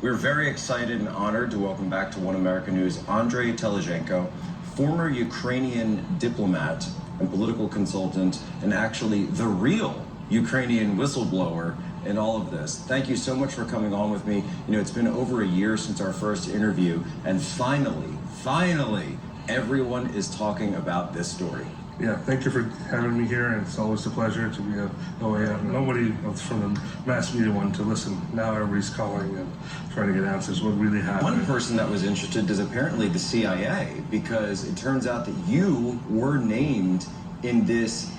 We're very excited and honored to welcome back to One America News Andrei Telezhenko, former Ukrainian diplomat and political consultant, and actually the real Ukrainian whistleblower in all of this. Thank you so much for coming on with me. You know, it's been over a year since our first interview, and finally, everyone is talking about this story. Yeah, thank you for having me here, and it's always a pleasure to be nobody from the mass media wanted to listen. Now everybody's calling and trying to get answers. What really happened? One person that was interested is apparently the CIA, because it turns out that you were named in this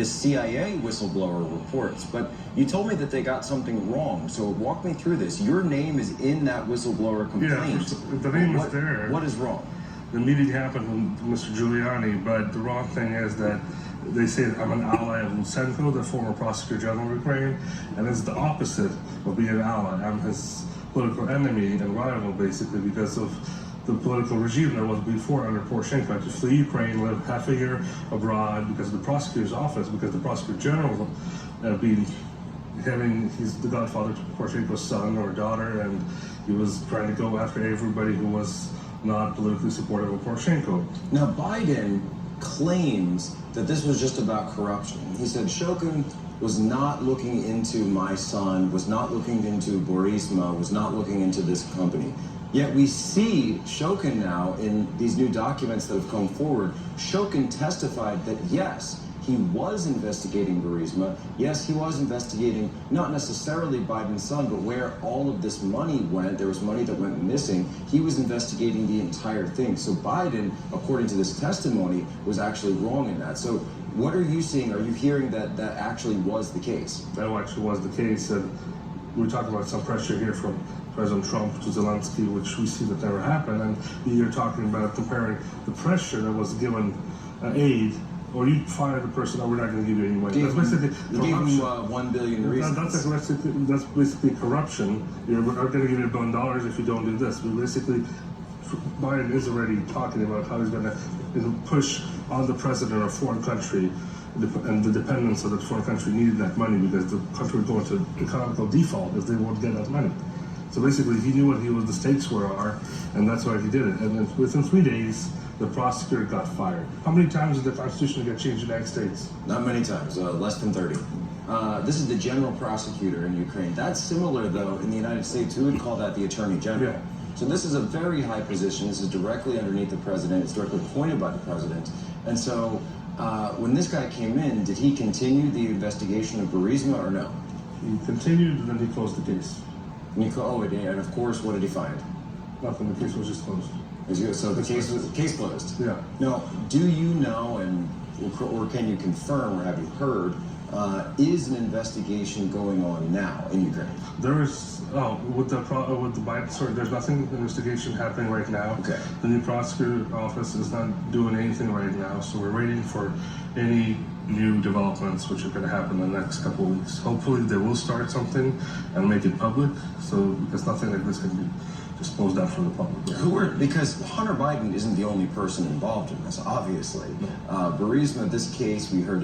CIA whistleblower reports, but you told me that they got something wrong. So walk me through this. Your name is in that whistleblower complaint. Yeah, the name is there. What is wrong? The meeting happened with Mr. Giuliani, but the wrong thing is that they say that I'm an ally of Lutsenko, the former prosecutor general of Ukraine, and it's the opposite of being an ally. I'm his political enemy and rival, basically, because of the political regime that was before under Poroshenko. I had to flee Ukraine, live half a year abroad because of the prosecutor's office, because the prosecutor general he's the godfather to Poroshenko's son or daughter, and he was trying to go after everybody who was not politically supportive of Poroshenko. Now, Biden claims that this was just about corruption. He said Shokin was not looking into my son, was not looking into Burisma, was not looking into this company. Yet we see Shokin now in these new documents that have come forward. Shokin testified that yes, he was investigating Burisma. Yes, he was investigating not necessarily Biden's son, but where all of this money went. There was money that went missing. He was investigating the entire thing. So Biden, according to this testimony, was actually wrong in that. So what are you seeing? Are you hearing that that actually was the case? That actually was the case. And we're talking about some pressure here from President Trump to Zelensky, which we see that never happened. And you're talking about comparing the pressure that was given aid, or you fire the person, or we're not going to give you any money. That's basically corruption. Gave him 1 billion reasons. That's basically corruption. We're not going to give you $1 billion if you don't do this. Biden is already talking about how he's going to push on the president of a foreign country, and the dependence of the foreign country needed that money because the country would go into economical default if they won't get that money. So basically, he knew what the stakes are, and that's why he did it. And then within 3 days, the prosecutor got fired. How many times did the Constitution get changed in the United States? Not many times, less than 30. This is the general prosecutor in Ukraine. That's similar, though, in the United States. We would call that the attorney general. Yeah. So this is a very high position. This is directly underneath the president. It's directly appointed by the president. And so when this guy came in, did he continue the investigation of Burisma or no? He continued, and then he closed the case. And of course, what did he find? Nothing. The case was just closed. So the case closed. Yeah. Now, do you know, or can you confirm, or have you heard, is an investigation going on now in Ukraine? There is with the Biden story. There's nothing investigation happening right now. Okay. The new prosecutor office is not doing anything right now, so we're waiting for any new developments which are going to happen in the next couple of weeks. Hopefully, they will start something and make it public, so because nothing like this can be disclosed out from the public. Because Hunter Biden isn't the only person involved in this, obviously. Burisma, this case, we heard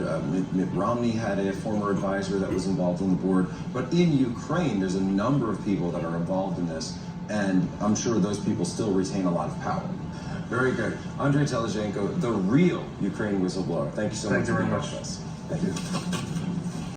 Mitt Romney had a former advisor that was involved on the board. But in Ukraine, there's a number of people that are involved in this, and I'm sure those people still retain a lot of power. Very good. Andrei Telezhenko, the real Ukrainian whistleblower. Thank you so much for being with us. Thank you.